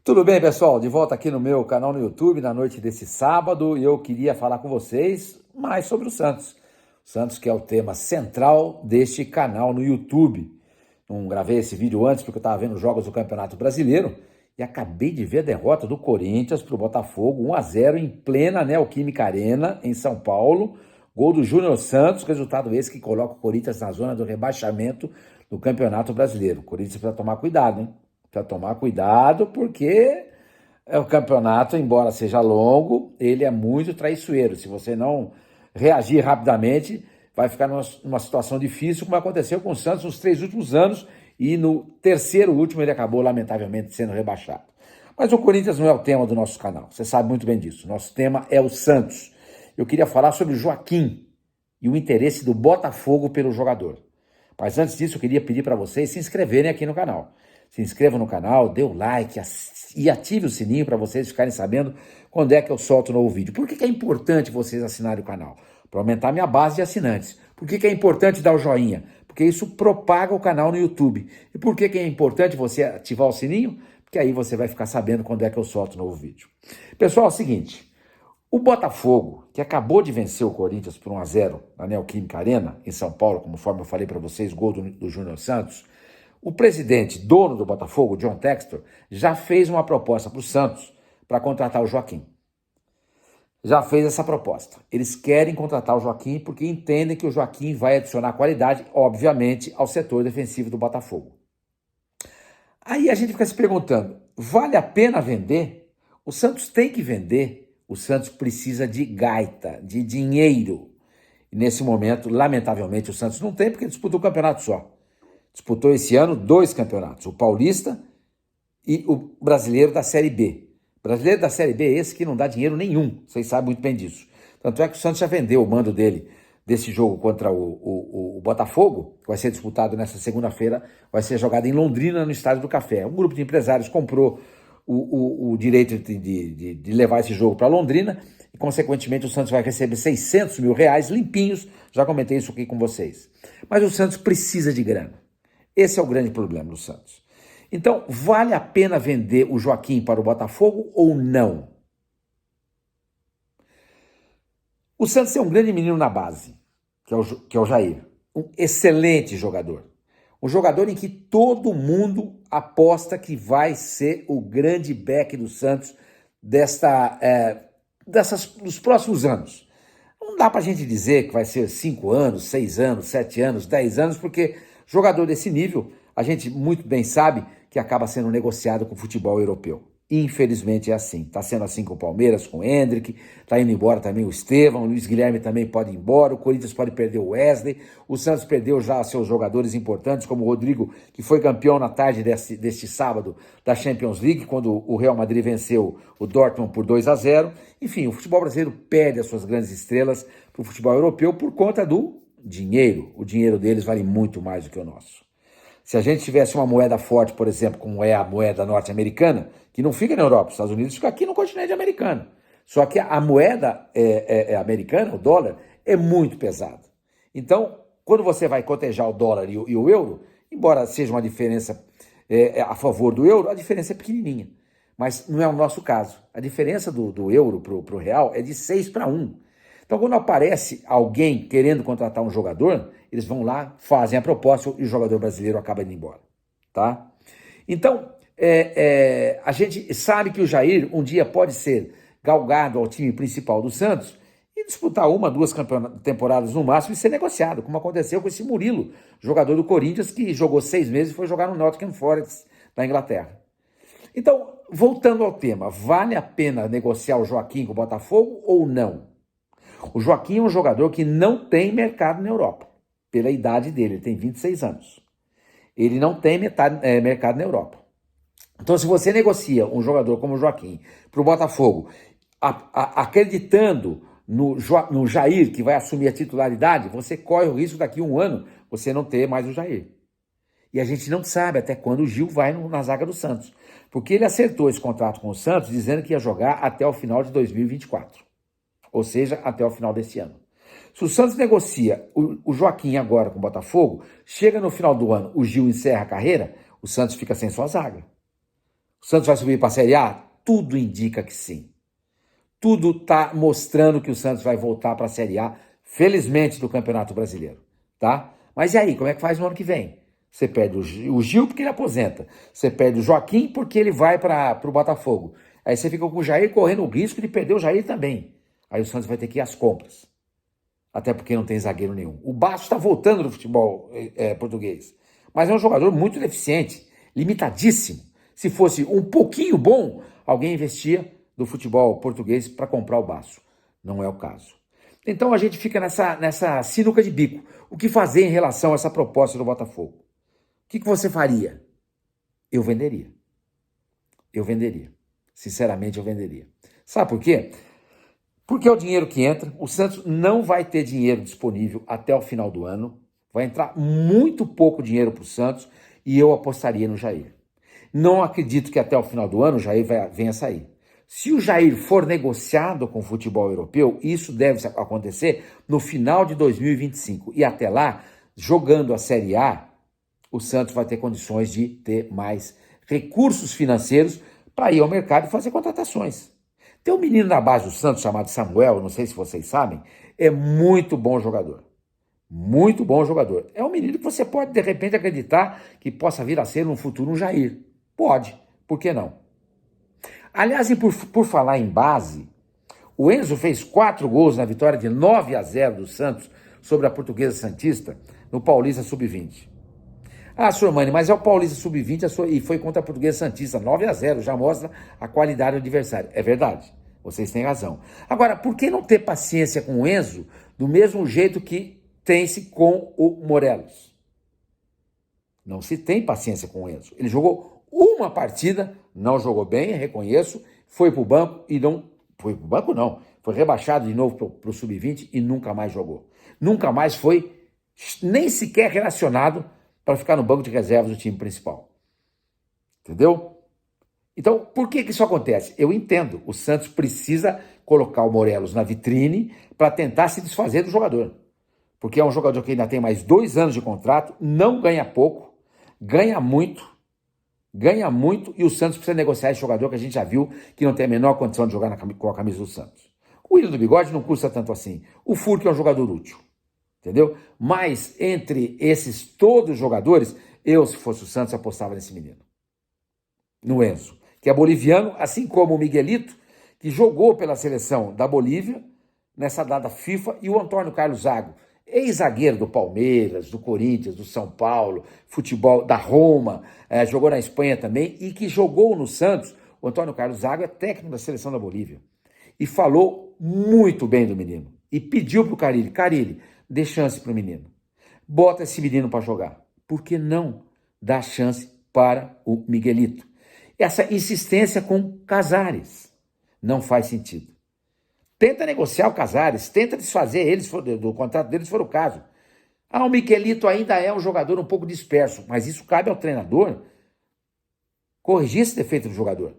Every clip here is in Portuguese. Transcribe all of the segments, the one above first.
Tudo bem, pessoal? De volta aqui no meu canal no YouTube na noite desse sábado e eu queria falar com vocês mais sobre o Santos. O Santos, que é o tema central deste canal no YouTube. Não gravei esse vídeo antes porque eu estava vendo os jogos do Campeonato Brasileiro e acabei de ver a derrota do Corinthians para o Botafogo, 1-0 em plena Neoquímica Arena, em São Paulo. Gol do Júnior Santos, resultado esse que coloca o Corinthians na zona do rebaixamento do Campeonato Brasileiro. O Corinthians precisa tomar cuidado, hein? Precisa tomar cuidado porque o campeonato, embora seja longo, ele é muito traiçoeiro. Se você não reagir rapidamente, vai ficar numa situação difícil, como aconteceu com o Santos nos 3 últimos anos, e no terceiro último ele acabou, lamentavelmente, sendo rebaixado. Mas o Corinthians não é o tema do nosso canal, você sabe muito bem disso. Nosso tema é o Santos. Eu queria falar sobre o Joaquim e o interesse do Botafogo pelo jogador. Mas antes disso, eu queria pedir para vocês se inscreverem aqui no canal. Se inscreva no canal, dê o like e ative o sininho para vocês ficarem sabendo quando é que eu solto um novo vídeo. Por que é importante vocês assinarem o canal? Para aumentar minha base de assinantes. Por que é importante dar o joinha? Porque isso propaga o canal no YouTube. E por que é importante você ativar o sininho? Porque aí você vai ficar sabendo quando é que eu solto um novo vídeo. Pessoal, é o seguinte, o Botafogo, que acabou de vencer o Corinthians por 1-0 na Neoquímica Arena, em São Paulo, conforme eu falei para vocês, gol do Júnior Santos, o presidente, dono do Botafogo, John Textor, já fez uma proposta para o Santos para contratar o Joaquim. Já fez essa proposta. Eles querem contratar o Joaquim porque entendem que o Joaquim vai adicionar qualidade, obviamente, ao setor defensivo do Botafogo. Aí a gente fica se perguntando, vale a pena vender? O Santos tem que vender. O Santos precisa de gaita, de dinheiro. E nesse momento, lamentavelmente, o Santos não tem porque disputou um campeonato só. Disputou esse ano 2 campeonatos, o Paulista e o Brasileiro da Série B. O Brasileiro da Série B é esse que não dá dinheiro nenhum, vocês sabem muito bem disso. Tanto é que o Santos já vendeu o mando dele desse jogo contra o Botafogo, que vai ser disputado nessa segunda-feira, vai ser jogado em Londrina, no Estádio do Café. Um grupo de empresários comprou o direito de levar esse jogo para Londrina e, consequentemente, o Santos vai receber R$600 mil limpinhos, já comentei isso aqui com vocês. Mas o Santos precisa de grana. Esse é o grande problema do Santos. Então, vale a pena vender o Joaquim para o Botafogo ou não? O Santos tem um grande menino na base, que é o Jair. Um excelente jogador. Um jogador em que todo mundo aposta que vai ser o grande back do Santos dos próximos anos. Não dá para a gente dizer que vai ser 5 anos, 6 anos, 7 anos, 10 anos, porque jogador desse nível, a gente muito bem sabe que acaba sendo negociado com o futebol europeu. Infelizmente é assim. Está sendo assim com o Palmeiras, com o Endrick, está indo embora também o Estevão, o Luiz Guilherme também pode ir embora, o Corinthians pode perder o Wesley, o Santos perdeu já seus jogadores importantes, como o Rodrigo, que foi campeão na tarde deste sábado da Champions League, quando o Real Madrid venceu o Dortmund por 2-0. Enfim, o futebol brasileiro perde as suas grandes estrelas para o futebol europeu por conta do dinheiro. O dinheiro deles vale muito mais do que o nosso. Se a gente tivesse uma moeda forte, por exemplo, como é a moeda norte-americana, que não fica na Europa, os Estados Unidos fica aqui no continente americano. Só que a moeda americana, o dólar, é muito pesado. Então, quando você vai cotejar o dólar e o euro, embora seja uma diferença a favor do euro, a diferença é pequenininha. Mas não é o nosso caso. A diferença do euro para o real é de 6-1. Então, quando aparece alguém querendo contratar um jogador, eles vão lá, fazem a proposta e o jogador brasileiro acaba indo embora, tá? Então, a gente sabe que o Jair um dia pode ser galgado ao time principal do Santos e disputar 1, 2 temporadas no máximo e ser negociado, como aconteceu com esse Murilo, jogador do Corinthians, que jogou 6 meses e foi jogar no Nottingham Forest, na Inglaterra. Então, voltando ao tema, vale a pena negociar o Joaquim com o Botafogo ou não? O Joaquim é um jogador que não tem mercado na Europa, pela idade dele, ele tem 26 anos. Ele não tem mercado na Europa. Então, se você negocia um jogador como o Joaquim para o Botafogo, acreditando no Jair, que vai assumir a titularidade, você corre o risco daqui a 1 ano você não ter mais o Jair. E a gente não sabe até quando o Gil vai na zaga do Santos, porque ele acertou esse contrato com o Santos dizendo que ia jogar até o final de 2024. Ou seja, até o final desse ano. Se o Santos negocia o Joaquim agora com o Botafogo, chega no final do ano, o Gil encerra a carreira, o Santos fica sem sua zaga. O Santos vai subir para a Série A? Tudo indica que sim. Tudo está mostrando que o Santos vai voltar para a Série A, felizmente, do Campeonato Brasileiro, tá? Mas e aí, como é que faz no ano que vem? Você perde o Gil porque ele aposenta. Você perde o Joaquim porque ele vai para o Botafogo. Aí você fica com o Jair correndo o risco de perder o Jair também. Aí o Santos vai ter que ir às compras. Até porque não tem zagueiro nenhum. O Bastos está voltando do futebol português. Mas é um jogador muito deficiente, limitadíssimo. Se fosse um pouquinho bom, alguém investia do futebol português para comprar o Bastos. Não é o caso. Então a gente fica nessa sinuca de bico. O que fazer em relação a essa proposta do Botafogo? O que você faria? Eu venderia. Eu venderia. Sinceramente, eu venderia. Sabe por quê? Porque é o dinheiro que entra. O Santos não vai ter dinheiro disponível até o final do ano. Vai entrar muito pouco dinheiro para o Santos e eu apostaria no Jair. Não acredito que até o final do ano o Jair venha a sair. Se o Jair for negociado com o futebol europeu, isso deve acontecer no final de 2025. E até lá, jogando a Série A, o Santos vai ter condições de ter mais recursos financeiros para ir ao mercado e fazer contratações. Tem um menino na base do Santos chamado Samuel, não sei se vocês sabem, é muito bom jogador. Muito bom jogador. É um menino que você pode, de repente, acreditar que possa vir a ser no futuro um Jair. Pode, por que não? Aliás, e por falar em base, o Enzo fez 4 gols na vitória de 9-0 do Santos sobre a Portuguesa Santista no Paulista Sub-20. Ah, Sormani, mas é o Paulista Sub-20 e foi contra a Portuguesa Santista, 9-0, já mostra a qualidade do adversário. É verdade, vocês têm razão. Agora, por que não ter paciência com o Enzo do mesmo jeito que tem-se com o Morelos? Não se tem paciência com o Enzo. Ele jogou uma partida, não jogou bem, reconheço, foi para o banco e não... Foi para o banco não, foi rebaixado de novo para o Sub-20 e nunca mais jogou. Nunca mais foi nem sequer relacionado para ficar no banco de reservas do time principal. Entendeu? Então, por que isso acontece? Eu entendo, o Santos precisa colocar o Morelos na vitrine para tentar se desfazer do jogador. Porque é um jogador que ainda tem mais 2 anos de contrato, não ganha pouco, ganha muito, e o Santos precisa negociar esse jogador que a gente já viu que não tem a menor condição de jogar com a camisa do Santos. O Willian do Bigode não custa tanto assim. O Furque é um jogador útil. Entendeu? Mas entre esses todos os jogadores, eu, se fosse o Santos, apostava nesse menino. No Enzo, que é boliviano, assim como o Miguelito, que jogou pela seleção da Bolívia, nessa data FIFA, e o Antônio Carlos Zago, ex-zagueiro do Palmeiras, do Corinthians, do São Paulo, futebol da Roma, jogou na Espanha também, e que jogou no Santos. O Antônio Carlos Zago é técnico da seleção da Bolívia. E falou muito bem do menino. E pediu para o Carille, dê chance para o menino. Bota esse menino para jogar. Por que não dar chance para o Miguelito? Essa insistência com Casares não faz sentido. Tenta negociar o Casares, tenta desfazer eles do contrato deles, se for o caso. Ah, o Miguelito ainda é um jogador um pouco disperso, mas isso cabe ao treinador corrigir esse defeito do jogador.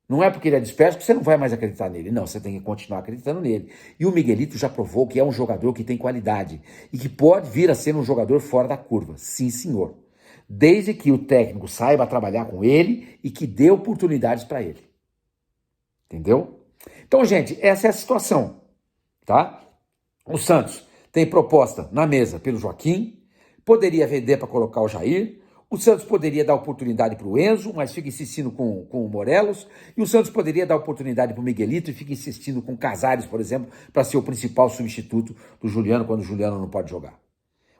Não é porque ele é disperso que você não vai mais acreditar nele. Não, você tem que continuar acreditando nele. E o Miguelito já provou que é um jogador que tem qualidade e que pode vir a ser um jogador fora da curva. Sim, senhor. Desde que o técnico saiba trabalhar com ele e que dê oportunidades para ele. Entendeu? Então, gente, essa é a situação, tá? O Santos tem proposta na mesa pelo Joaquim, poderia vender para colocar o Jair. O Santos poderia dar oportunidade para o Enzo, mas fica insistindo com o Morelos. E o Santos poderia dar oportunidade para o Miguelito e fica insistindo com o Casares, por exemplo, para ser o principal substituto do Juliano quando o Juliano não pode jogar.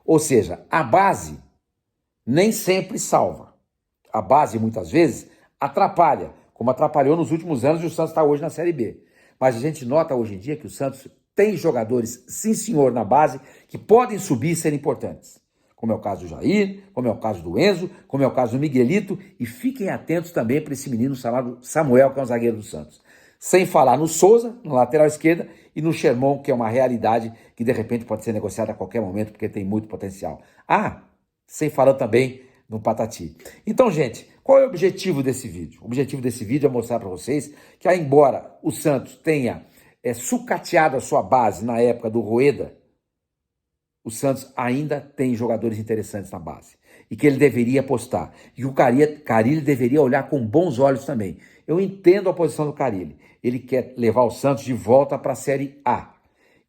Ou seja, a base nem sempre salva. A base, muitas vezes, atrapalha, como atrapalhou nos últimos anos e o Santos está hoje na Série B. Mas a gente nota hoje em dia que o Santos tem jogadores, sim senhor, na base, que podem subir e ser importantes. Como é o caso do Jair, como é o caso do Enzo, como é o caso do Miguelito, e fiquem atentos também para esse menino chamado Samuel, que é um zagueiro do Santos. Sem falar no Souza, na lateral esquerda, e no Sherman, que é uma realidade que de repente pode ser negociada a qualquer momento, porque tem muito potencial. Ah, sem falar também no Patati. Então, gente, qual é o objetivo desse vídeo? O objetivo desse vídeo é mostrar para vocês que, embora o Santos tenha sucateado a sua base na época do Rueda, o Santos ainda tem jogadores interessantes na base. e que ele deveria apostar. E o Carille deveria olhar com bons olhos também. Eu entendo a posição do Carille. Ele quer levar o Santos de volta para a Série A.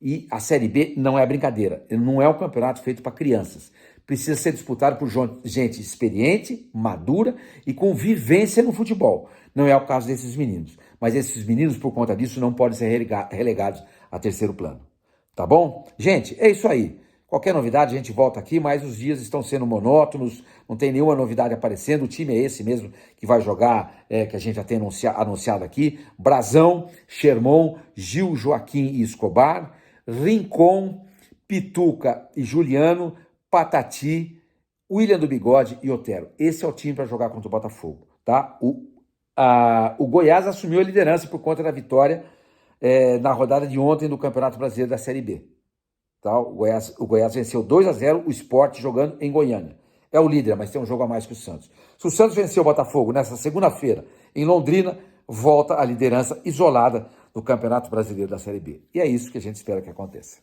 E a Série B não é brincadeira. Não é um campeonato feito para crianças. Precisa ser disputado por gente experiente, madura e com vivência no futebol. Não é o caso desses meninos. Mas esses meninos, por conta disso, não podem ser relegados a terceiro plano. Tá bom? Gente, é isso aí. Qualquer novidade a gente volta aqui, mas os dias estão sendo monótonos, não tem nenhuma novidade aparecendo. O time é esse mesmo que vai jogar, que a gente já tem anunciado aqui. Brazão, Sherman, Gil, Joaquim e Escobar, Rincon, Pituca e Juliano, Patati, William do Bigode e Otero. Esse é o time para jogar contra o Botafogo, tá? O Goiás assumiu a liderança por conta da vitória na rodada de ontem do Campeonato Brasileiro da Série B. Tá? O Goiás venceu 2-0 o Sport jogando em Goiânia. É o líder, mas tem um jogo a mais que o Santos. Se o Santos vencer o Botafogo nessa segunda-feira em Londrina, volta à liderança isolada do Campeonato Brasileiro da Série B. E é isso que a gente espera que aconteça.